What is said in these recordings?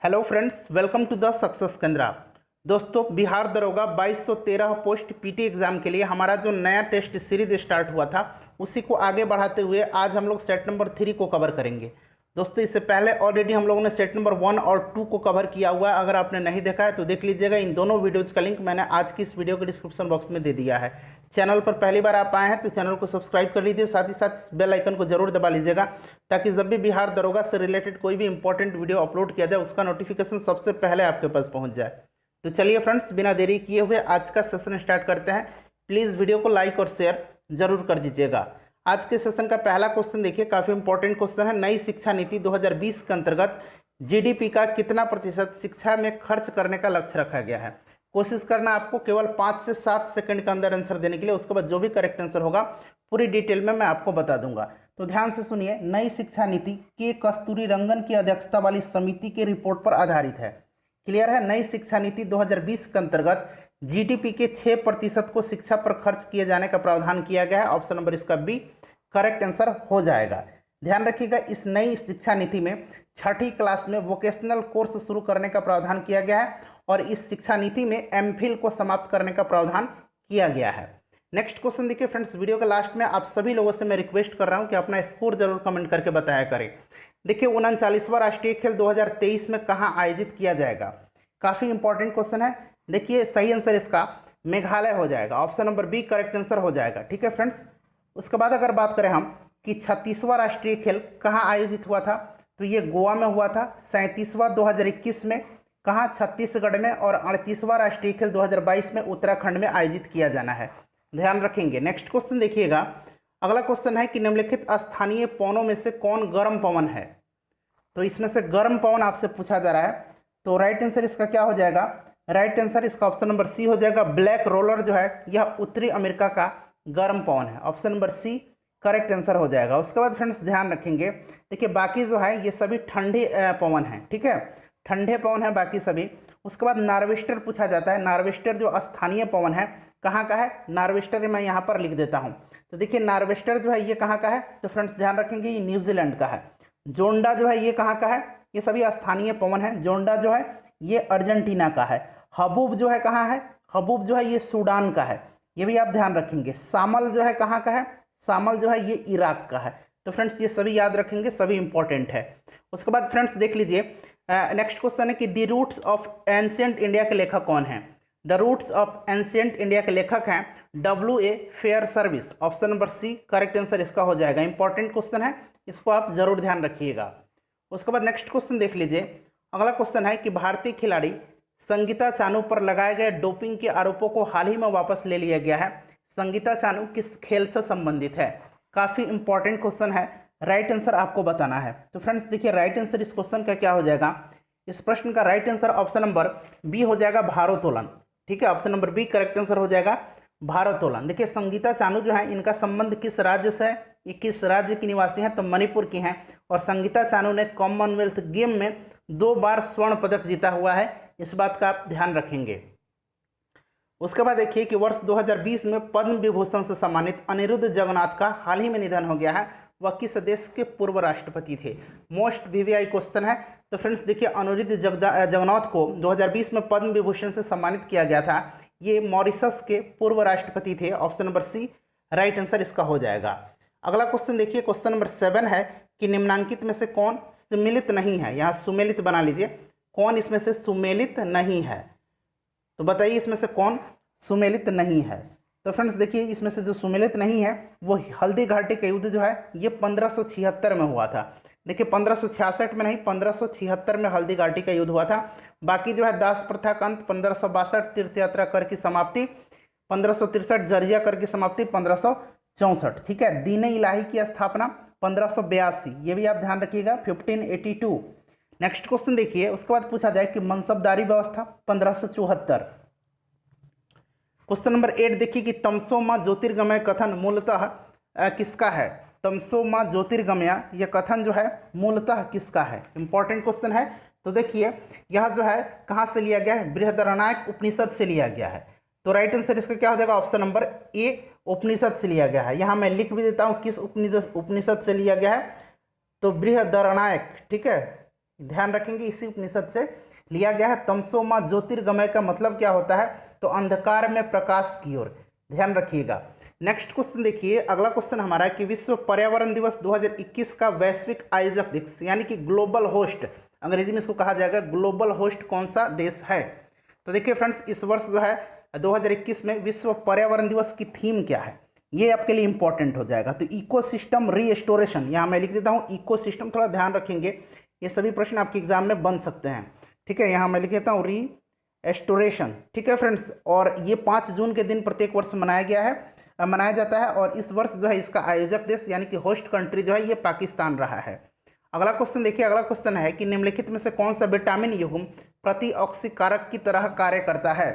Hello friends, welcome to the success Kendra. दोस्तों, बिहार दरोगा 2213 post PT exam के लिए हमारा जो नया टेस्ट सीरीज स्टार्ट हुआ था उसी को आगे बढ़ाते हुए आज हम लोग सेट नंबर 3 को कवर करेंगे। दोस्तों, इससे पहले ऑलरेडी हम लोगों ने सेट नंबर 1 और 2 को कवर किया हुआ है। अगर आपने नहीं देखा है तो देख लीजिएगा। इन दोनों वीडियोज का लिंक मैंने आज की इस वीडियो के डिस्क्रिप्शन बॉक्स में दे दिया है। चैनल पर पहली बार आप आए हैं तो चैनल को सब्सक्राइब कर लीजिए, साथ ही साथ बेल आइकन को जरूर दबा लीजिएगा ताकि जब भी बिहार दरोगा से रिलेटेड कोई भी इंपॉर्टेंट वीडियो अपलोड किया जाए उसका नोटिफिकेशन सबसे पहले आपके पास पहुंच जाए। तो चलिए फ्रेंड्स, बिना देरी किए हुए आज का सेशन स्टार्ट करते हैं। प्लीज़ वीडियो को लाइक और शेयर जरूर कर दीजिएगा। आज के सेशन का पहला क्वेश्चन देखिए, काफ़ी इंपॉर्टेंट क्वेश्चन है। नई शिक्षा नीति 2020 के अंतर्गत जीडीपी का कितना प्रतिशत शिक्षा में खर्च करने का लक्ष्य रखा गया है। कोशिश करना आपको केवल 5 से 7 सेकंड के अंदर आंसर देने के लिए। उसके बाद जो भी करेक्ट आंसर होगा पूरी डिटेल में मैं आपको बता दूंगा। तो ध्यान से सुनिए। नई शिक्षा नीति के कस्तूरी रंगन की अध्यक्षता वाली समिति की रिपोर्ट पर आधारित है। क्लियर है। नई शिक्षा नीति 2020 के अंतर्गत जीडीपी के 6% को शिक्षा पर खर्च किए जाने का प्रावधान किया गया है। ऑप्शन नंबर इसका बी करेक्ट आंसर हो जाएगा। ध्यान रखिएगा, इस नई शिक्षा नीति में छठी क्लास में वोकेशनल कोर्स शुरू करने का प्रावधान किया गया है और इस शिक्षा नीति में एमफिल को समाप्त करने का प्रावधान किया गया है। नेक्स्ट क्वेश्चन देखिए फ्रेंड्स, वीडियो के लास्ट में आप सभी लोगों से मैं रिक्वेस्ट कर रहा हूं कि अपना स्कोर जरूर कमेंट करके बताया करें। देखिए, 39वां राष्ट्रीय खेल 2023 में कहाँ आयोजित किया जाएगा। काफ़ी इंपॉर्टेंट क्वेश्चन है। देखिए, सही आंसर इसका मेघालय हो जाएगा। Option number B correct answer हो जाएगा। ठीक है फ्रेंड्स। उसके बाद अगर बात करें हम कि 36वां राष्ट्रीय खेल कहाँ आयोजित हुआ था, तो ये गोवा में हुआ था। 37वां 2021 में कहाँ, छत्तीसगढ़ में। और 38वां राष्ट्रीय खेल 2022 में उत्तराखंड में आयोजित किया जाना है। ध्यान रखेंगे। नेक्स्ट क्वेश्चन देखिएगा। अगला क्वेश्चन है कि निम्नलिखित स्थानीय पवनों में से कौन गर्म पवन है। तो इसमें से गर्म पवन आपसे पूछा जा रहा है, तो राइट आंसर इसका क्या हो जाएगा। राइट आंसर इसका ऑप्शन नंबर सी हो जाएगा। ब्लैक रोलर जो है यह उत्तरी अमेरिका का गर्म पवन है। Option number C correct answer हो जाएगा। उसके बाद फ्रेंड्स ध्यान रखेंगे, देखिए बाकी जो है ये सभी ठंडे पवन है। ठीक है, ठंडे पवन है बाकी सभी। उसके बाद नार्वेस्टर पूछा जाता है। नार्वेस्टर जो स्थानीय पवन है कहाँ का है। नार्वेस्टर मैं यहाँ पर लिख देता हूँ। तो देखिए, नार्वेस्टर जो है ये कहाँ का है, तो फ्रेंड्स ध्यान रखेंगे ये न्यूजीलैंड का है। जोंडा जो है ये कहाँ का है, ये सभी स्थानीय पवन है। जोंडा जो है ये अर्जेंटीना का है। हबूब जो है कहाँ है, हबूब जो है ये सूडान का है, ये भी आप ध्यान रखेंगे। सामल जो है कहाँ का है, सामल जो है ये इराक का है। तो फ्रेंड्स ये सभी याद रखेंगे, सभी इंपॉर्टेंट है। उसके बाद फ्रेंड्स देख लीजिए, नेक्स्ट क्वेश्चन है कि the roots of ancient India के लेखक कौन हैं। The roots of ancient India के लेखक हैं W.A. Fairservis. Option number C correct answer इसका हो जाएगा। इंपॉर्टेंट क्वेश्चन है, इसको आप जरूर ध्यान रखिएगा। उसके बाद नेक्स्ट क्वेश्चन देख लीजिए। अगला क्वेश्चन है कि भारतीय खिलाड़ी संगीता चानू पर लगाए गए डोपिंग के आरोपों को हाल ही में वापस ले लिया गया है। संगीता चानू किस खेल से संबंधित है। काफ़ी इंपॉर्टेंट क्वेश्चन है, राइट आंसर आपको बताना है। तो फ्रेंड्स देखिए, राइट आंसर इस क्वेश्चन का क्या हो जाएगा। इस प्रश्न का right answer option number B हो जाएगा, भारोत्तोलन। ठीक है, option number B correct answer हो जाएगा, भारोत्तोलन। देखिए, संगीता चानू जो है इनका संबंध किस राज्य से है, ये किस राज्य की निवासी हैं, तो मणिपुर की हैं। और संगीता चानू ने कॉमनवेल्थ गेम में 2 बार स्वर्ण पदक जीता हुआ है, इस बात का आप ध्यान रखेंगे। उसके बाद देखिए कि वर्ष 2020 में पद्म विभूषण से सम्मानित अनिरुद्ध जगन्नाथ का हाल ही में निधन हो गया है। वह किस देश के पूर्व राष्ट्रपति थे। मोस्ट वीवीआई क्वेश्चन है। तो फ्रेंड्स देखिए, अनिरुद्ध जगन्नाथ को 2020 में पद्म विभूषण से सम्मानित किया गया था। ये मॉरिशस के पूर्व राष्ट्रपति थे। Option number C right answer इसका हो जाएगा। अगला क्वेश्चन देखिए, क्वेश्चन नंबर 7 है कि निम्नांकित में से कौन सुमेलित नहीं है। यहाँ सुमेलित बना लीजिए, कौन इसमें से सुमेलित नहीं है, तो बताइए इसमें से कौन सुमेलित नहीं है। तो फ्रेंड्स देखिए, इसमें से जो सुमेलित नहीं है वो हल्दी घाटी का युद्ध जो है ये 1576 में हुआ था। देखिए, 1566 में नहीं, 1576 में हल्दी घाटी का युद्ध हुआ था। बाकी जो है दास प्रथा का अंत 1562, तीर्थ यात्रा कर की समाप्ति 1563, जरिया कर की समाप्ति 1564। ठीक है, दीन इलाही की स्थापना 1582, ये भी आप ध्यान रखिएगा, 1582। नेक्स्ट क्वेश्चन देखिए, उसके बाद पूछा जाए कि मनसबदारी व्यवस्था 1574। क्वेश्चन नंबर 8 देखिए कि तमसो मां ज्योतिर्गमय कथन मूलतः किसका है। तमसो मां ज्योतिर्गमय यह कथन जो है मूलतः किसका है। इंपॉर्टेंट क्वेश्चन है। तो देखिए, यह जो है कहाँ से लिया गया है, बृहदारण्यक उपनिषद से लिया गया है। तो राइट आंसर इसका क्या हो जाएगा, ऑप्शन नंबर ए उपनिषद से लिया गया है। यहाँ मैं लिख भी देता हूँ किस उपनिषद से लिया गया है, तो बृहदारण्यक। ठीक है, ध्यान रखेंगे इसी उपनिषद से लिया गया है। तमसो मा ज्योतिर्गमय का मतलब क्या होता है, तो अंधकार में प्रकाश की ओर, ध्यान रखिएगा। नेक्स्ट क्वेश्चन देखिए, अगला क्वेश्चन हमारा है कि विश्व पर्यावरण दिवस 2021 का वैश्विक आयोजक देश यानी कि ग्लोबल होस्ट, अंग्रेजी में इसको कहा जाएगा ग्लोबल होस्ट, कौन सा देश है। तो देखिए फ्रेंड्स, इस वर्ष जो है 2021 में विश्व पर्यावरण दिवस की थीम क्या है, ये आपके लिए इंपॉर्टेंट हो जाएगा। तो इकोसिस्टम रीस्टोरेशन, यहाँ मैं लिख देता हूँ इकोसिस्टम, थोड़ा ध्यान रखेंगे, ये सभी प्रश्न आपके एग्जाम में बन सकते हैं, ठीक है। यहाँ मैं लिख देता हूँ रीस्टोरेशन, ठीक है फ्रेंड्स। और ये 5 जून के दिन प्रत्येक वर्ष मनाया जाता है, और इस वर्ष जो है इसका आयोजक देश यानी कि होस्ट कंट्री जो है ये पाकिस्तान रहा है। अगला क्वेश्चन देखिए, अगला क्वेश्चन है कि निम्नलिखित में से कौन सा विटामिन युग्म प्रतिऑक्सीकारक की तरह कार्य करता है।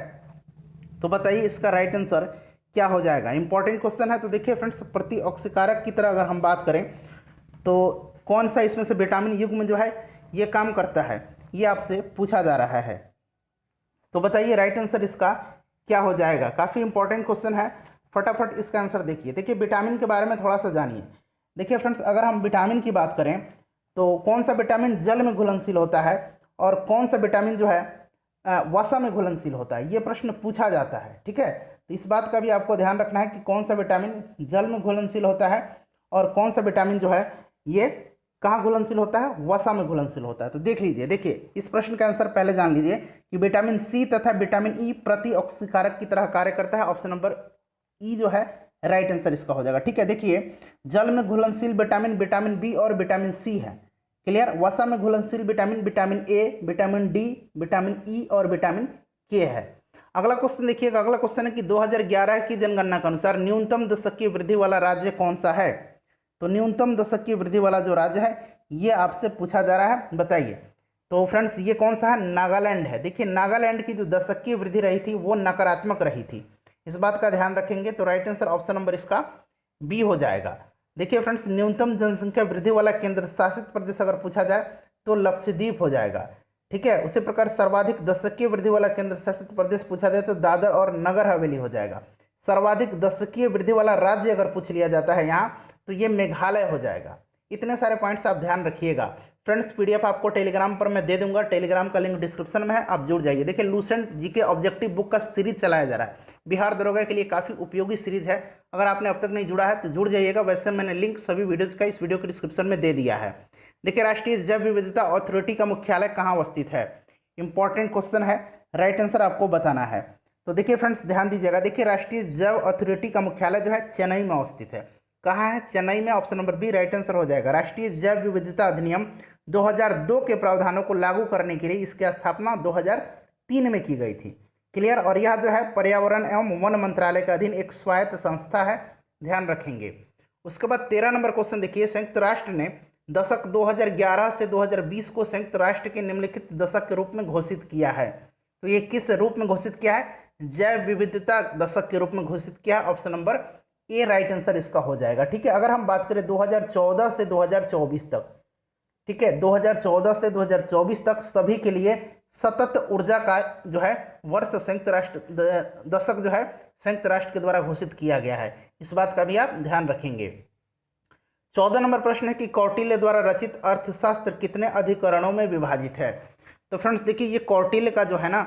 तो बताइए इसका राइट आंसर क्या हो जाएगा, इंपॉर्टेंट क्वेश्चन है। तो देखिए फ्रेंड्स, प्रतिऑक्सीकारक की तरह अगर हम बात करें तो कौन सा इसमें से विटामिन युग्म जो है ये काम करता है, ये आपसे पूछा जा रहा है। तो बताइए राइट आंसर इसका क्या हो जाएगा, काफ़ी इंपॉर्टेंट क्वेश्चन है, फटाफट इसका आंसर देखिए। देखिए विटामिन के बारे में थोड़ा सा जानिए। देखिए फ्रेंड्स, अगर हम विटामिन की बात करें तो कौन सा विटामिन जल में घुलनशील होता है और कौन सा विटामिन जो है वसा में घुलनशील होता है, ये प्रश्न पूछा जाता है, ठीक है। तो इस बात का भी आपको ध्यान रखना है कि कौन सा विटामिन जल में घुलनशील होता है और कौन सा विटामिन जो है ये कहाँ घुलनशील होता है, वसा में घुलनशील होता है। तो देख लीजिए, देखिए इस प्रश्न का आंसर पहले जान लीजिए कि विटामिन सी तथा विटामिन ई प्रतिऑक्सीकारक की तरह कार्य करता है। ऑप्शन नंबर ई जो है राइट आंसर इसका हो जाएगा, ठीक है। देखिए जल में घुलनशील विटामिन विटामिन बी और विटामिन सी है, क्लियर। वसा में घुलनशील vitamin vitamin A, vitamin D, vitamin E और विटामिन के है। अगला क्वेश्चन देखिएगा, अगला क्वेश्चन है कि 2011 की जनगणना के अनुसार न्यूनतम दशकीय वृद्धि वाला राज्य कौन सा है। तो न्यूनतम दशकीय वृद्धि वाला जो राज्य है ये आपसे पूछा जा रहा है, बताइए। तो फ्रेंड्स ये कौन सा है, नागालैंड है। देखिए नागालैंड की जो दशकीय वृद्धि रही थी वो नकारात्मक रही थी, इस बात का ध्यान रखेंगे। तो राइट आंसर ऑप्शन नंबर इसका बी हो जाएगा। देखिए फ्रेंड्स, न्यूनतम जनसंख्या वृद्धि वाला केंद्र शासित प्रदेश अगर पूछा जाए तो लक्षद्वीप हो जाएगा, ठीक है। उसी प्रकार सर्वाधिक दशकीय वृद्धि वाला केंद्र शासित प्रदेश पूछा जाए तो दादर और नगर हवेली हो जाएगा। सर्वाधिक दशकीय वृद्धि वाला राज्य अगर पूछ लिया जाता है यहाँ तो ये मेघालय हो जाएगा। इतने सारे पॉइंट्स आप ध्यान रखिएगा। फ्रेंड्स पीडीएफ आपको टेलीग्राम पर मैं दे दूंगा, टेलीग्राम का लिंक डिस्क्रिप्शन में है, आप जुड़ जाइए। देखिए लूसेंट जीके ऑब्जेक्टिव बुक का सीरीज चलाया जा रहा है, बिहार दरोगा के लिए काफ़ी उपयोगी सीरीज है। अगर आपने अब तक नहीं जुड़ा है तो जुड़ जाइएगा। वैसे मैंने लिंक सभी वीडियोज़ का इस वीडियो के डिस्क्रिप्शन में दे दिया है। देखिए राष्ट्रीय जैव विविधता अथॉरिटी का मुख्यालय कहाँ अवस्थित है, इंपॉर्टेंट क्वेश्चन है, राइट आंसर आपको बताना है। तो देखिए फ्रेंड्स ध्यान दीजिएगा, देखिए राष्ट्रीय जैव अथॉरिटी का मुख्यालय जो है चेन्नई में अवस्थित है। कहाँ है, चेन्नई में, option number B right answer हो जाएगा। राष्ट्रीय जैव विविधता अधिनियम 2002 के प्रावधानों को लागू करने के लिए इसकी स्थापना 2003 में की गई थी, क्लियर। और यह जो है पर्यावरण एवं वन मंत्रालय के अधीन एक स्वायत्त संस्था है, ध्यान रखेंगे। उसके बाद 13 नंबर क्वेश्चन देखिए, संयुक्त राष्ट्र ने दशक 2011 से 2020 को संयुक्त राष्ट्र के निम्नलिखित दशक के रूप में घोषित किया है। तो ये किस रूप में घोषित किया है, जैव विविधता दशक के रूप में घोषित किया है। Option number A right answer इसका हो जाएगा, ठीक है। अगर हम बात करें 2014 से 2024 तक, ठीक है, 2014 से 2024 तक सभी के लिए सतत ऊर्जा का जो है वर्ष संयुक्त राष्ट्र दशक जो है संयुक्त राष्ट्र के द्वारा घोषित किया गया है, इस बात का भी आप ध्यान रखेंगे। 14 नंबर प्रश्न है कि कौटिल्य द्वारा रचित अर्थशास्त्र कितने अधिकरणों में विभाजित है। तो फ्रेंड्स देखिए ये कौटिल्य का जो है ना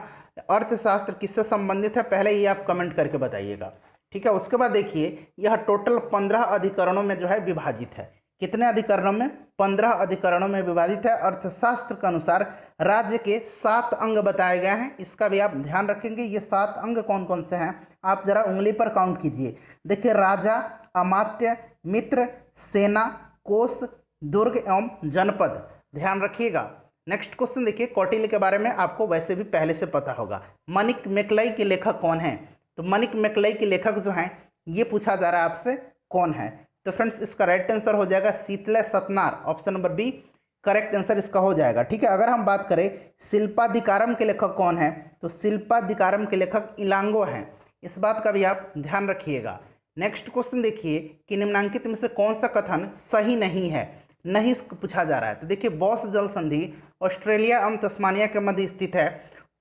अर्थशास्त्र किससे संबंधित है, पहले ये आप कमेंट करके बताइएगा, ठीक है। उसके बाद देखिए यह टोटल 15 अधिकरणों में जो है विभाजित है। कितने अधिकरणों में, 15 अधिकरणों में विभाजित है। अर्थशास्त्र के अनुसार राज्य के 7 अंग बताए गए हैं, इसका भी आप ध्यान रखेंगे। ये 7 अंग कौन कौन से हैं आप जरा उंगली पर काउंट कीजिए। देखिए राजा, अमात्य, मित्र, सेना, कोष, दुर्ग एवं जनपद, ध्यान रखिएगा। नेक्स्ट क्वेश्चन देखिए, कौटिल्य के बारे में आपको वैसे भी पहले से पता होगा। मणिक मैकलाई के लेखक कौन हैं, तो मणिक मैकलाई के लेखक जो हैं ये पूछा जा रहा है आपसे कौन है। तो फ्रेंड्स इसका राइट आंसर हो जाएगा शीतले सतनार, option number B correct answer इसका हो जाएगा, ठीक है। अगर हम बात करें शिल्पाधिकारम के लेखक कौन है, तो शिल्पाधिकारम के लेखक इलांगो हैं, इस बात का भी आप ध्यान रखिएगा। नेक्स्ट क्वेश्चन देखिए कि निम्नांकित में से कौन सा कथन सही नहीं है, नहीं पूछा जा रहा है। तो देखिए बॉस जल संधि ऑस्ट्रेलिया एवं तस्मानिया के मध्य स्थित है।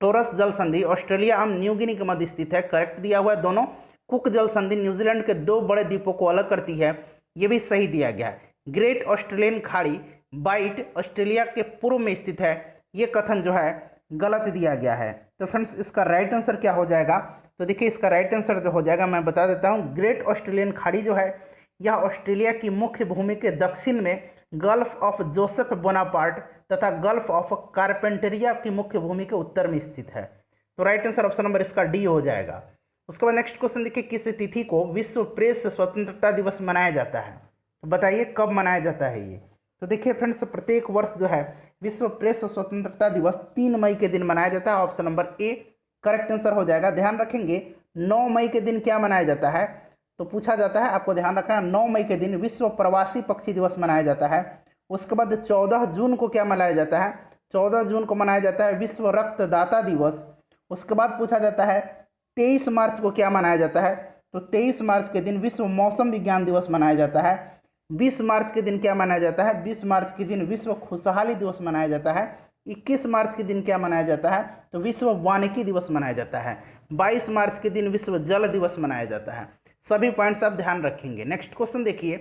टोरस जल संधि ऑस्ट्रेलिया एवं न्यू गिनी के मध्य स्थित है, करेक्ट दिया हुआ है दोनों। कुक जल संधि न्यूजीलैंड के 2 बड़े द्वीपों को अलग करती है, ये भी सही दिया गया है। ग्रेट ऑस्ट्रेलियन खाड़ी बाइट ऑस्ट्रेलिया के पूर्व में स्थित है, ये कथन जो है गलत दिया गया है। तो फ्रेंड्स इसका राइट आंसर क्या हो जाएगा? तो देखिए इसका राइट आंसर जो हो जाएगा मैं बता देता हूँ, ग्रेट ऑस्ट्रेलियन खाड़ी जो है यह ऑस्ट्रेलिया की मुख्य भूमि के दक्षिण में गल्फ ऑफ जोसेफ बोनापार्ट तथा गल्फ ऑफ कारपेंटेरिया की मुख्य भूमि के उत्तर में स्थित है। तो राइट आंसर ऑप्शन नंबर इसका डी हो जाएगा। उसके बाद नेक्स्ट क्वेश्चन देखिए, किस तिथि को विश्व प्रेस स्वतंत्रता दिवस मनाया जाता है? तो बताइए कब मनाया जाता है ये? तो देखिए फ्रेंड्स, प्रत्येक वर्ष जो है विश्व प्रेस स्वतंत्रता दिवस 3 मई के दिन मनाया जाता है। Option number A correct answer हो जाएगा। ध्यान रखेंगे 9 मई के दिन क्या मनाया जाता है? तो पूछा जाता है, आपको ध्यान रखना, 9 मई के दिन विश्व प्रवासी पक्षी दिवस मनाया जाता है। उसके बाद 14 जून को क्या मनाया जाता है? 14 जून को मनाया जाता है विश्व रक्तदाता दिवस। उसके बाद पूछा जाता है 23 मार्च को क्या मनाया जाता है? तो 23 मार्च के दिन विश्व मौसम विज्ञान दिवस मनाया जाता है। 20 मार्च के दिन क्या मनाया जाता है? 20 मार्च के दिन विश्व खुशहाली दिवस मनाया जाता है। 21 मार्च के दिन क्या मनाया जाता है? तो विश्व वानिकी दिवस मनाया जाता है। 22 मार्च के दिन विश्व जल दिवस मनाया जाता है। सभी पॉइंट्स आप ध्यान रखेंगे। नेक्स्ट क्वेश्चन देखिए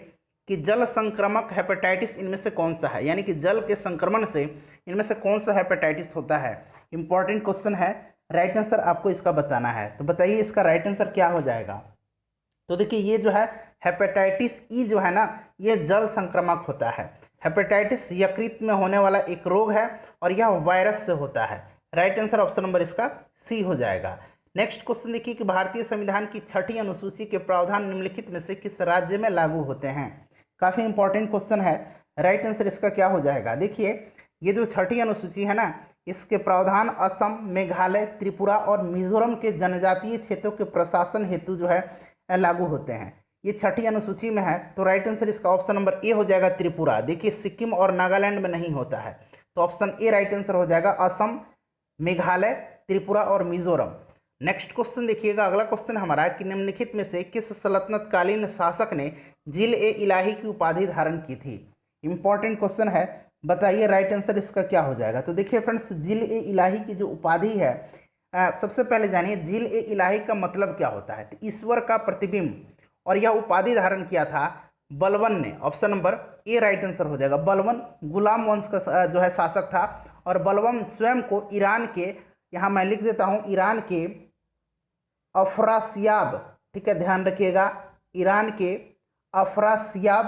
कि जल संक्रामक हेपेटाइटिस इनमें से कौन सा है? यानी कि जल के संक्रमण से इनमें से कौन सा हेपेटाइटिस होता है? इंपॉर्टेंट क्वेश्चन है, राइट आंसर आपको इसका बताना है। तो बताइए इसका राइट आंसर क्या हो जाएगा? तो देखिए ये जो है हेपेटाइटिस ई जो है ना, ये जल संक्रामक होता है। हेपेटाइटिस यकृत में होने वाला एक रोग है और यह वायरस से होता है। राइट आंसर ऑप्शन नंबर इसका सी हो जाएगा। नेक्स्ट क्वेश्चन देखिए कि भारतीय संविधान की 6ठी अनुसूची के प्रावधान निम्नलिखित में से किस राज्य में लागू होते हैं? काफ़ी इंपॉर्टेंट क्वेश्चन है। राइट आंसर इसका क्या हो जाएगा? देखिए ये जो 6ठी अनुसूची है ना, इसके प्रावधान असम, मेघालय, त्रिपुरा और मिजोरम के जनजातीय क्षेत्रों के प्रशासन हेतु जो है लागू होते हैं। ये 6ठी अनुसूची में है, तो राइट आंसर इसका ऑप्शन नंबर ए हो जाएगा त्रिपुरा। देखिए सिक्किम और नागालैंड में नहीं होता है, तो ऑप्शन ए राइट आंसर हो जाएगा, असम, मेघालय, त्रिपुरा और मिजोरम। नेक्स्ट क्वेश्चन देखिएगा, अगला क्वेश्चन हमारा कि निम्नलिखित में से किस सल्तनतकालीन शासक ने जिल ए इलाही की उपाधि धारण की थी? इंपॉर्टेंट क्वेश्चन है, बताइए राइट आंसर इसका क्या हो जाएगा? तो देखिए फ्रेंड्स, जिल ए इलाही की जो उपाधि है, सबसे पहले जानिए जिल ए इलाही का मतलब क्या होता है। तो ईश्वर का प्रतिबिंब, और यह उपाधि धारण किया था बलवन ने। Option number A right answer हो जाएगा। बलवन गुलाम वंश का जो है शासक था, और बलवन स्वयं को ईरान के, यहाँ मैं लिख देता हूँ, ईरान के अफरासियाब, ठीक है ध्यान रखिएगा, ईरान के अफरासियाब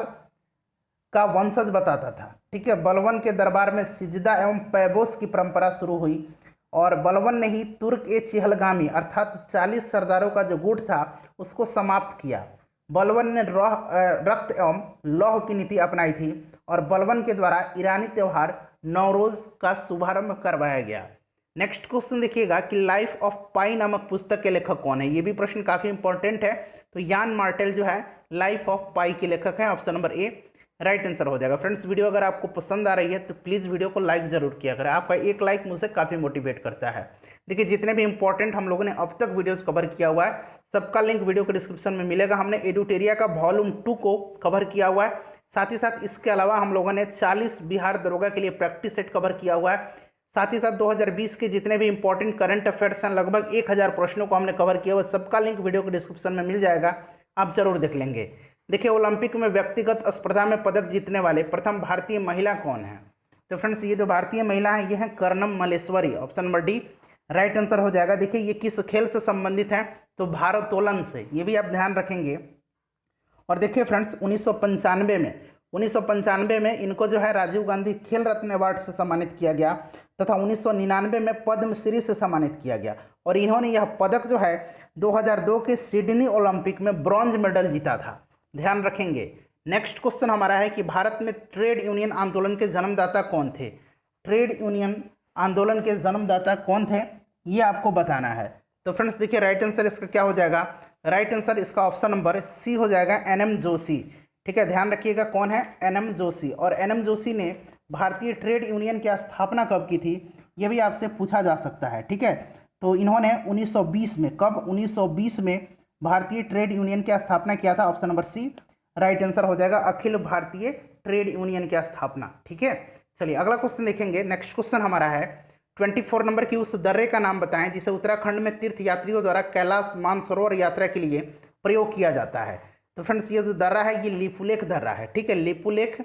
का वंशज बताता था। ठीक है, बलवन के दरबार में सिजदा एवं पैबोस की परंपरा शुरू हुई, और बलवन ने ही तुर्क ए चिहलगामी अर्थात 40 सरदारों का जो गुट था उसको समाप्त किया। बलवन ने रक्त एवं लौह की नीति अपनाई थी, और बलवन के द्वारा ईरानी त्यौहार नौरोज का शुभारंभ करवाया गया। नेक्स्ट क्वेश्चन देखिएगा कि लाइफ ऑफ पाई नामक पुस्तक के लेखक कौन है? ये भी प्रश्न काफ़ी इंपॉर्टेंट है। तो यान मार्टेल जो है लाइफ ऑफ पाई के लेखक है। Option number A right answer हो जाएगा। फ्रेंड्स, वीडियो अगर आपको पसंद आ रही है तो प्लीज़ वीडियो को लाइक जरूर किया करें। आपका एक लाइक मुझे काफ़ी मोटिवेट करता है। देखिए जितने भी इंपॉर्टेंट हम लोगों ने अब तक वीडियोस कवर किया हुआ है, सबका लिंक वीडियो के डिस्क्रिप्शन में मिलेगा। हमने एडुटेरिया का वॉल्यूम 2 को कवर किया हुआ है। साथ ही साथ इसके अलावा हम लोगों ने 40 बिहार दरोगा के लिए प्रैक्टिस सेट कवर किया हुआ है। साथ ही साथ 2020 के जितने भी इंपॉर्टेंट करंट अफेयर्स हैं, लगभग 1000 प्रश्नों को हमने कवर किया हुआ। सबका लिंक वीडियो के डिस्क्रिप्शन में मिल जाएगा, आप जरूर देख लेंगे। देखिए ओलंपिक में व्यक्तिगत स्पर्धा में पदक जीतने वाले प्रथम भारतीय महिला कौन है? तो फ्रेंड्स, ये जो भारतीय महिला है ये है Karnam Malleswari. Option number D right answer हो जाएगा। देखिए ये किस खेल से संबंधित है? तो भारोत्तोलन से, ये भी आप ध्यान रखेंगे। और देखिए फ्रेंड्स, 1995 में इनको जो है राजीव गांधी खेल रत्न अवार्ड से सम्मानित किया गया, तथा 1999 में पद्मश्री से सम्मानित किया गया। और इन्होंने यह पदक जो है 2002 के सिडनी ओलंपिक में ब्रॉन्ज मेडल जीता था, ध्यान रखेंगे। नेक्स्ट क्वेश्चन हमारा है कि भारत में ट्रेड यूनियन आंदोलन के जन्मदाता कौन थे? ट्रेड यूनियन आंदोलन के जन्मदाता कौन थे, ये आपको बताना है। तो फ्रेंड्स देखिए राइट आंसर इसका क्या हो जाएगा? राइट आंसर इसका ऑप्शन नंबर सी हो जाएगा, एनएम जोशी। ठीक है, ध्यान रखिएगा कौन है? एनएम जोशी। और एनएम जोशी ने भारतीय ट्रेड यूनियन की स्थापना कब की थी, ये भी आपसे पूछा जा सकता है। ठीक है, तो इन्होंने 1920 में, कब? 1920 में भारतीय ट्रेड यूनियन की स्थापना किया था। Option number C right answer हो जाएगा, अखिल भारतीय ट्रेड यूनियन की स्थापना। ठीक है, चलिए अगला क्वेश्चन देखेंगे। नेक्स्ट क्वेश्चन हमारा है 24 नंबर की उस दर्रे का नाम बताएं जिसे उत्तराखंड में तीर्थ यात्रियों द्वारा कैलाश मानसरोवर यात्रा के लिए प्रयोग किया जाता है। तो फ्रेंड्स, ये जो दर्रा है ये लिपुलेख दर्रा है। ठीक है, लिपुलेख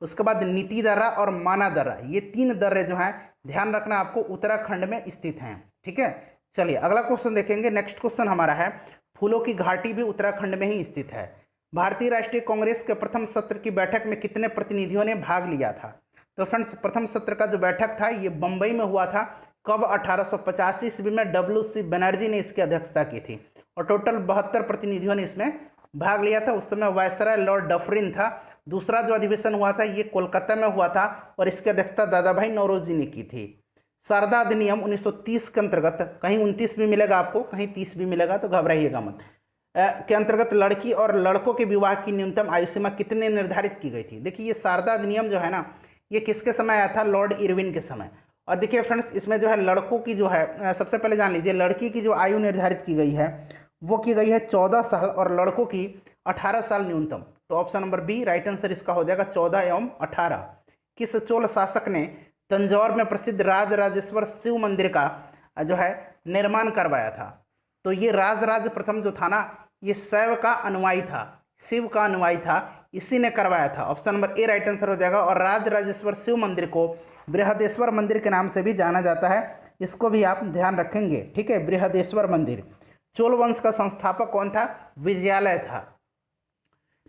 उसके बाद नीति दर्रा और माना दर्रा, ये 3 दर्रे जो हैं ध्यान रखना आपको उत्तराखंड में स्थित हैं। ठीक है, चलिए अगला क्वेश्चन देखेंगे। नेक्स्ट क्वेश्चन हमारा है, फूलों की घाटी भी उत्तराखंड में ही स्थित है। भारतीय राष्ट्रीय कांग्रेस के प्रथम सत्र की बैठक में कितने प्रतिनिधियों ने भाग लिया था? तो फ्रेंड्स, प्रथम सत्र का जो बैठक था ये बंबई में हुआ था। कब? 1885 ईस्वी में WC बनर्जी ने इसकी अध्यक्षता की थी और टोटल 72 प्रतिनिधियों ने इसमें भाग लिया था। उस समय वायसराय लॉर्ड डफरिन था। दूसरा जो अधिवेशन हुआ था ये कोलकाता में हुआ था और इसकी अध्यक्षता दादा भाई नौरोजी ने की थी। शारदा अधिनियम 1930 के अंतर्गत, कहीं 29 भी मिलेगा आपको, कहीं 30 भी मिलेगा, तो घबराइएगा मत, के अंतर्गत लड़की और लड़कों के विवाह की न्यूनतम आयु सीमा कितने निर्धारित की गई थी? देखिए ये शारदा अधिनियम जो है ना, ये किसके समय आया था? लॉर्ड इरविन के समय। और देखिए फ्रेंड्स, इसमें जो है लड़कों की जो है, सबसे पहले जान लीजिए, लड़की की जो आयु निर्धारित की गई है वो की गई है 14 साल और लड़कों की 18 साल न्यूनतम। तो option number B right answer इसका हो जाएगा 14 एवं 18। किस चोल शासक ने तंजौर में प्रसिद्ध राजराजेश्वर शिव मंदिर का जो है निर्माण करवाया था? तो ये राजराज प्रथम जो था ना, ये शैव का अनुयायी था, शिव का अनुयायी था, इसी ने करवाया था। Option number A right answer हो जाएगा। और राजराजेश्वर शिव मंदिर को बृहदेश्वर मंदिर के नाम से भी जाना जाता है, इसको भी आप ध्यान रखेंगे। ठीक है, बृहदेश्वर मंदिर। चोल वंश का संस्थापक कौन था? विजयालय था।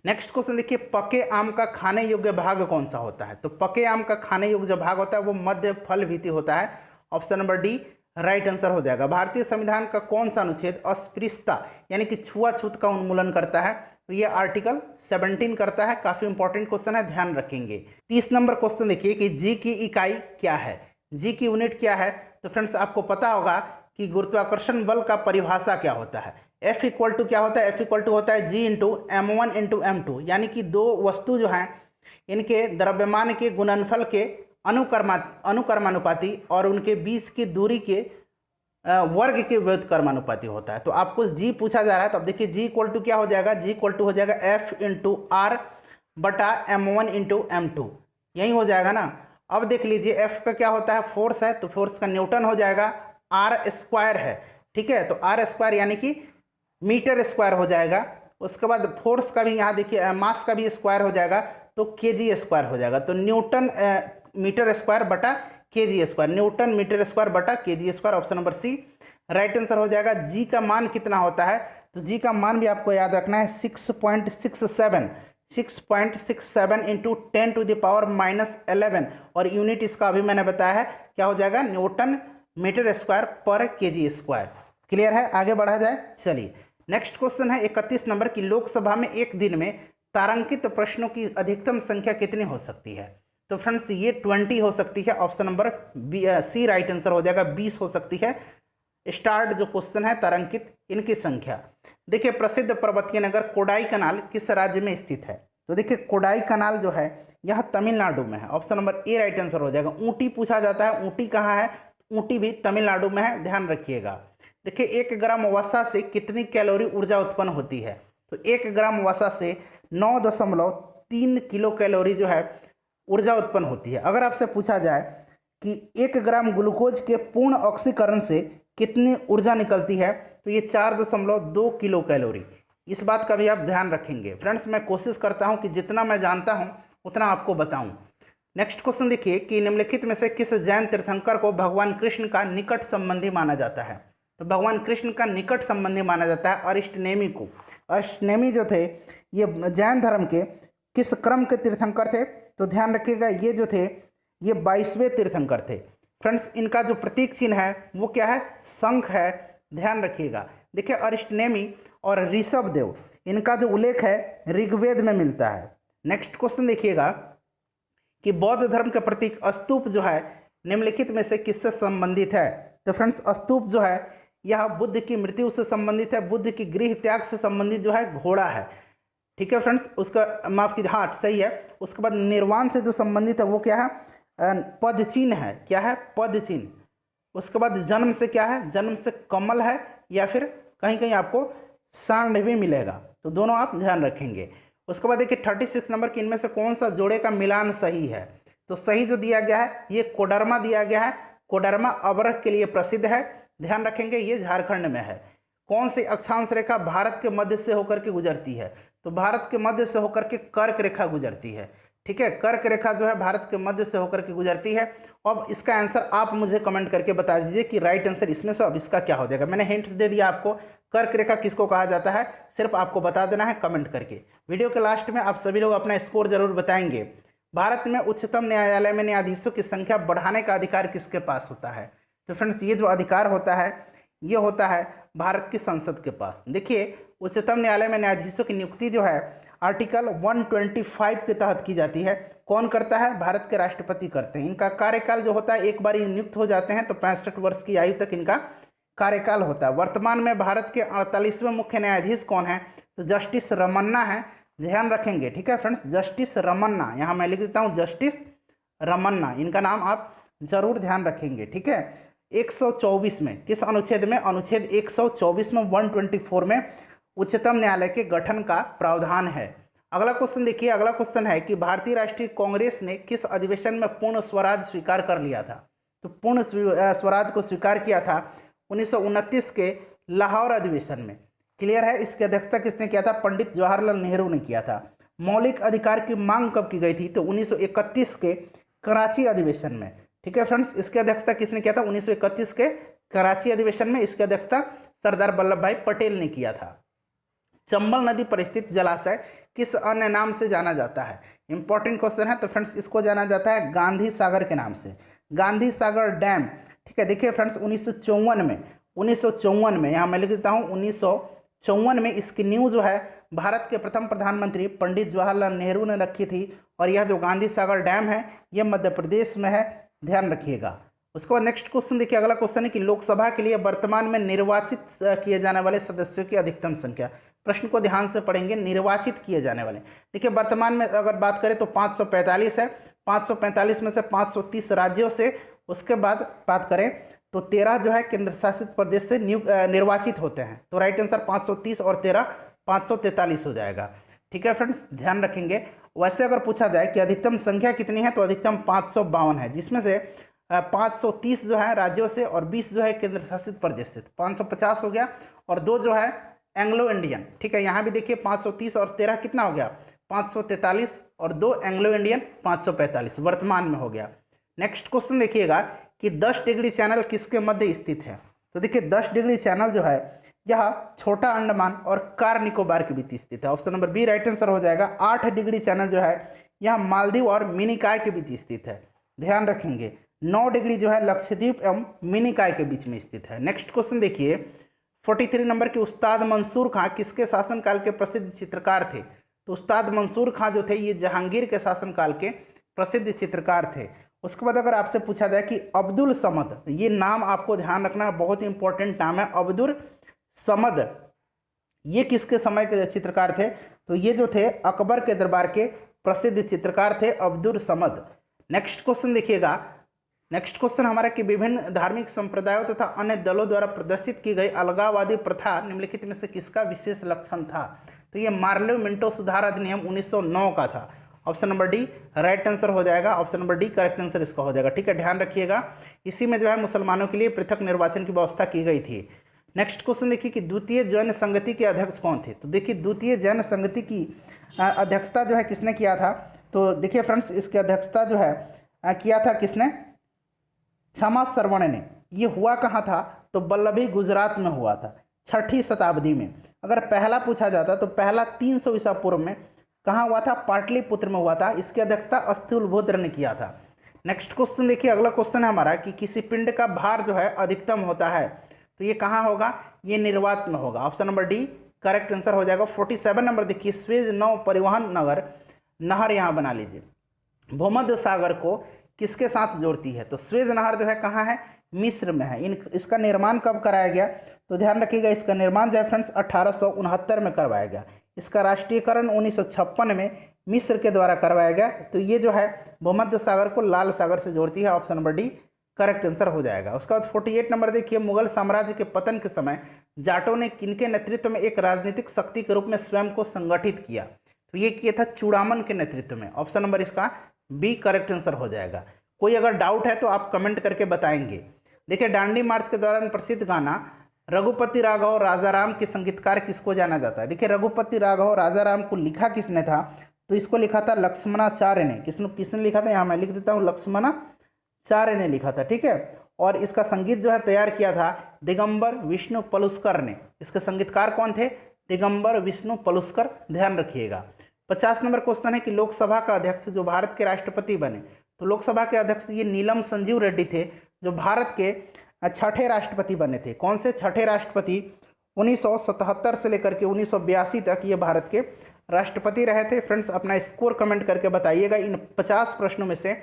नेक्स्ट क्वेश्चन देखिए, पके आम का खाने योग्य भाग कौन सा होता है? तो पके आम का खाने योग्य जो भाग होता है वो मध्य फल भीति होता है। Option number D right answer हो जाएगा। भारतीय संविधान का कौन सा अनुच्छेद अस्पृश्यता यानी कि छुआछूत का उन्मूलन करता है? तो ये आर्टिकल 17 करता है। काफी इंपॉर्टेंट क्वेश्चन है, ध्यान रखेंगे। 30 नंबर क्वेश्चन देखिए कि जी की इकाई क्या है, जी की यूनिट क्या है? तो फ्रेंड्स आपको पता होगा कि गुरुत्वाकर्षण बल का परिभाषा क्या होता है। F इक्वल टू क्या होता है? F इक्वल टू होता है G into M1 into M2, यानी कि दो वस्तु जो हैं इनके द्रव्यमान के गुणनफल के अनुकर्मानुपाती और उनके बीच की दूरी के वर्ग के व्युत्क्रमानुपाती होता है। तो आपको G पूछा जा रहा है, तो अब देखिए G इक्वल टू क्या हो जाएगा? G इक्वल टू हो जाएगा F इंटू R बटा M1 इंटू M2, यही हो जाएगा ना। अब देख लीजिए F का क्या होता है? फोर्स है, तो फोर्स का न्यूटन हो जाएगा। R स्क्वायर है, ठीक है, तो R स्क्वायर यानी कि मीटर स्क्वायर हो जाएगा। उसके बाद फोर्स का भी यहाँ देखिए मास का भी स्क्वायर हो जाएगा, तो केजी स्क्वायर हो जाएगा। तो न्यूटन मीटर स्क्वायर बटा kg square, newton meter square बटा kg square. Option number C right answer हो जाएगा। जी का मान कितना होता है? तो जी का मान भी आपको याद रखना है 6.67 इंटू 10 टू द पावर -11 और यूनिट इसका अभी मैंने बताया है क्या हो जाएगा? न्यूटन मीटर स्क्वायर पर केजी स्क्वायर। क्लियर है? आगे बढ़ा जाए, चलिए। नेक्स्ट क्वेश्चन है 31 नंबर की, लोकसभा में एक दिन में तारांकित प्रश्नों की अधिकतम संख्या कितनी हो सकती है? तो फ्रेंड्स ये 20 हो सकती है। Option number C right answer हो जाएगा, 20 हो सकती है। स्टार्ट जो क्वेश्चन है तारांकित इनकी संख्या। देखिए प्रसिद्ध पर्वतीय नगर कोडाई कनाल किस राज्य में स्थित है? तो देखिए कोडाई कनाल जो है यह तमिलनाडु में है। Option number A right answer हो जाएगा। ऊटी पूछा जाता है, ऊटी कहाँ है? ऊटी भी तमिलनाडु में है, ध्यान रखिएगा। देखिए 1 ग्राम वसा से कितनी कैलोरी ऊर्जा उत्पन्न होती है? तो 1 ग्राम वसा से 9.3 किलो कैलोरी जो है ऊर्जा उत्पन्न होती है। अगर आपसे पूछा जाए कि 1 ग्राम ग्लूकोज के पूर्ण ऑक्सीकरण से कितनी ऊर्जा निकलती है, तो ये 4.2 किलो कैलोरी। इस बात का भी आप ध्यान रखेंगे। फ्रेंड्स मैं कोशिश करता हूँ कि जितना मैं जानता हूँ उतना आपको बताऊँ। नेक्स्ट क्वेश्चन देखिए कि निम्नलिखित में से किस जैन तीर्थंकर को भगवान कृष्ण का निकट संबंधी माना जाता है? तो भगवान कृष्ण का निकट संबंधी माना जाता है अरिष्टनेमी को। अरिष्टनेमी जो थे ये जैन धर्म के किस क्रम के तीर्थंकर थे? तो ध्यान रखिएगा ये जो थे ये 22वें तीर्थंकर थे। फ्रेंड्स इनका जो प्रतीक चिन्ह है वो क्या है? शंख है, ध्यान रखिएगा। देखिए अरिष्टनेमी और ऋषभदेव इनका जो उल्लेख है ऋग्वेद में मिलता है। नेक्स्ट क्वेश्चन देखिएगा कि बौद्ध धर्म के प्रतीक स्तूप जो है निम्नलिखित में से किससे संबंधित है? तो फ्रेंड्स स्तूप जो है यह बुद्ध की मृत्यु से संबंधित है, बुद्ध की गृह त्याग से संबंधित जो है घोड़ा है। ठीक है फ्रेंड्स, उसका माफ कीजिए, हाँ सही है। उसके बाद निर्वाण से जो संबंधित है वो क्या है? पद चिन्ह है। क्या है? पद चिन्ह। उसके बाद जन्म से क्या है? जन्म से कमल है या फिर कहीं कहीं आपको सांड भी मिलेगा, तो दोनों आप ध्यान रखेंगे। उसके बाद देखिए 36 नंबर की इनमें से कौन सा जोड़े का मिलान सही है? तो सही जो दिया गया है ये कोडरमा दिया गया है। कोडरमा अवरख के लिए प्रसिद्ध है, ध्यान रखेंगे, ये झारखंड में है। कौन सी अक्षांश रेखा भारत के मध्य से होकर के गुजरती है? तो भारत के मध्य से होकर के कर्क रेखा गुजरती है। ठीक है, कर्क रेखा जो है भारत के मध्य से होकर के गुजरती है। अब इसका आंसर आप मुझे कमेंट करके बता दीजिए कि राइट आंसर इसमें से अब इसका क्या हो जाएगा। मैंने हिंट दे दिया आपको, कर्क रेखा किसको कहा जाता है, सिर्फ आपको बता देना है कमेंट करके। वीडियो के लास्ट में आप सभी लोग अपना स्कोर जरूर बताएंगे। भारत में उच्चतम न्यायालय में न्यायाधीशों की संख्या बढ़ाने का अधिकार किसके पास होता है। तो फ्रेंड्स ये जो अधिकार होता है ये होता है भारत की संसद के पास। देखिए उच्चतम न्यायालय में न्यायाधीशों की नियुक्ति जो है आर्टिकल 125 के तहत की जाती है। कौन करता है, भारत के राष्ट्रपति करते हैं। इनका कार्यकाल जो होता है, एक बार ये नियुक्त हो जाते हैं तो 65 वर्ष की आयु तक इनका कार्यकाल होता है। वर्तमान में भारत के 48वें मुख्य न्यायाधीश कौन है, तो जस्टिस रमन्ना है, ध्यान रखेंगे। ठीक है फ्रेंड्स, जस्टिस रमन्ना, यहाँ मैं लिख देता हूँ जस्टिस रमन्ना, इनका नाम आप जरूर ध्यान रखेंगे। ठीक है, 124 में, किस अनुच्छेद में, अनुच्छेद 124 में 124 में उच्चतम न्यायालय के गठन का प्रावधान है। अगला क्वेश्चन देखिए, अगला क्वेश्चन है कि भारतीय राष्ट्रीय कांग्रेस ने किस अधिवेशन में पूर्ण स्वराज स्वीकार कर लिया था। तो पूर्ण स्वराज को स्वीकार किया था 1929 के लाहौर अधिवेशन में। क्लियर है, इसकी अध्यक्षता किसने किया था, पंडित जवाहरलाल नेहरू ने किया था। मौलिक अधिकार की मांग कब की गई थी, तो 1931 के कराची अधिवेशन में। ठीक है फ्रेंड्स, इसकी अध्यक्षता किसने किया था, 1931 के कराची अधिवेशन में इसकी अध्यक्षता सरदार वल्लभ भाई पटेल ने किया था। चंबल नदी पर स्थित जलाशय किस अन्य नाम से जाना जाता है, इंपॉर्टेंट क्वेश्चन है। तो फ्रेंड्स इसको जाना जाता है गांधी सागर के नाम से, गांधी सागर डैम। ठीक है, देखिए फ्रेंड्स 1954 में यहाँ मैं लिख देता हूँ 1954 में इसकी न्यू जो है भारत के प्रथम प्रधानमंत्री पंडित जवाहरलाल नेहरू ने रखी थी। और यह जो गांधी सागर डैम है यह मध्य प्रदेश में है, ध्यान रखिएगा। उसके बाद नेक्स्ट क्वेश्चन देखिए, अगला क्वेश्चन है कि लोकसभा के लिए वर्तमान में निर्वाचित किए जाने वाले सदस्यों की अधिकतम संख्या। प्रश्न को ध्यान से पढ़ेंगे, निर्वाचित किए जाने वाले। देखिए वर्तमान में अगर बात करें तो 545 है, 545 में से 530 राज्यों से, उसके बाद बात करें तो 13 जो है केंद्र शासित प्रदेश से निर्वाचित होते हैं। तो राइट आंसर 530 और 13 543 हो जाएगा। ठीक है फ्रेंड्स, ध्यान रखेंगे। वैसे अगर पूछा जाए कि अधिकतम संख्या कितनी है, तो अधिकतम 552 है, जिसमें से 530 जो है राज्यों से और 20 जो है केंद्र शासित प्रदेश से, 550 हो गया। और 2 जो है एंग्लो इंडियन। ठीक है, यहाँ भी देखिए 530 और 13 कितना हो गया, 543 और 2 एंग्लो इंडियन 545 वर्तमान में हो गया। नेक्स्ट क्वेश्चन देखिएगा कि 10 डिग्री चैनल किसके मध्य स्थित है। तो देखिए 10 डिग्री चैनल जो है यह छोटा अंडमान और कार निकोबार के बीच स्थित है। Option number B right answer हो जाएगा। 8 डिग्री चैनल जो है यह मालदीव और मिनिकॉय के बीच स्थित है, ध्यान रखेंगे। 9 डिग्री जो है लक्षद्वीप एवं मिनिकॉय के बीच में स्थित है। नेक्स्ट क्वेश्चन देखिए 43 नंबर के उस्ताद मंसूर खां किसके शासनकाल के प्रसिद्ध चित्रकार थे। तो उस्ताद मंसूर खां जो थे ये जहांगीर के शासनकाल के प्रसिद्ध चित्रकार थे। उसके बाद अगर आपसे पूछा जाए कि अब्दुल समद, ये नाम आपको ध्यान रखना, बहुत इंपॉर्टेंट नाम है अब्दुल समद, ये किसके समय के चित्रकार थे। तो ये जो थे अकबर के दरबार के प्रसिद्ध चित्रकार थे अब्दुल समद। नेक्स्ट क्वेश्चन देखिएगा, नेक्स्ट क्वेश्चन हमारा कि विभिन्न धार्मिक संप्रदायों तथा अन्य दलों द्वारा प्रदर्शित की गई अलगाववादी प्रथा निम्नलिखित में से किसका विशेष लक्षण था। तो ये मार्लेव मिंटो सुधार अधिनियम 1909 का था। Option number D right answer हो जाएगा, option number D correct answer इसका हो जाएगा। ठीक है, ध्यान रखिएगा, इसी में जो है मुसलमानों के लिए पृथक निर्वाचन की व्यवस्था की गई थी। नेक्स्ट क्वेश्चन देखिए कि द्वितीय जैन संगति के अध्यक्ष कौन थे। तो देखिए द्वितीय जैन संगति की अध्यक्षता जो है किसने किया था। तो देखिए फ्रेंड्स इसकी अध्यक्षता जो है किया था किसने, क्षमा सरवण ने। ये हुआ कहाँ था, तो वल्लभी गुजरात में हुआ था 6ठी शताब्दी में। अगर पहला पूछा जाता तो पहला 300 ईसा पूर्व में कहाँ हुआ था, पाटलिपुत्र में हुआ था। इसकी अध्यक्षता स्थूलभद्र ने किया था। नेक्स्ट क्वेश्चन देखिए, अगला क्वेश्चन है हमारा कि किसी पिंड का भार जो है अधिकतम होता है, तो ये कहाँ होगा, ये निर्वात में होगा। Option number D correct answer हो जाएगा। 47 नंबर देखिए, स्वेज नौ परिवहन नहर यहाँ बना लीजिए, भूमध्य सागर को किसके साथ जोड़ती है। तो स्वेज नहर जो है कहाँ है, मिस्र में है। इसका निर्माण कब कराया गया, तो ध्यान रखिएगा इसका निर्माण जो है फ्रेंड्स 1869 में करवाया गया। इसका राष्ट्रीयकरण 1956 में मिस्र के द्वारा करवाया गया। तो ये जो है भूमध्य सागर को लाल सागर से जोड़ती है। Option number D correct answer हो जाएगा। उसके बाद 48 नंबर देखिए, मुगल साम्राज्य के पतन के समय जाटों ने किनके नेतृत्व में एक राजनीतिक शक्ति के रूप में स्वयं को संगठित किया। तो ये किया था चूड़ामन के नेतृत्व में। ऑप्शन नंबर इसका बी करेक्ट आंसर हो जाएगा। कोई अगर डाउट है तो आप कमेंट करके बताएंगे। देखिए दांडी मार्च के दौरान प्रसिद्ध गाना रघुपति राघव राजाराम के संगीतकार किसको जाना जाता है। देखिए रघुपति राघव राजाराम को लिखा किसने था, तो इसको लिखा था लक्ष्मणाचार्य ने। किसने लिखा था, यहाँ मैं लिख देता हूँ, लक्ष्मणाचार्य ने लिखा था, ठीक है। और इसका संगीत जो है तैयार किया था दिगंबर विष्णु पलुस्कर ने। इसके संगीतकार कौन थे, दिगंबर विष्णु पलुस्कर, ध्यान रखिएगा। 50 नंबर क्वेश्चन है कि लोकसभा का अध्यक्ष जो भारत के राष्ट्रपति बने, तो लोकसभा के अध्यक्ष ये नीलम संजीव रेड्डी थे, जो भारत के छठे राष्ट्रपति बने थे। कौन से छठे राष्ट्रपति, 1977 से लेकर के 1982 तक ये भारत के राष्ट्रपति रहे थे। फ्रेंड्स अपना स्कोर कमेंट करके बताइएगा इन 50 प्रश्नों में से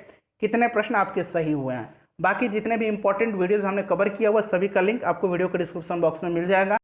कितने प्रश्न आपके सही हुए हैं। बाकी जितने भी इंपॉर्टेंट वीडियोस हमने कवर किया हुआ सभी का लिंक आपको वीडियो के डिस्क्रिप्शन बॉक्स में मिल जाएगा।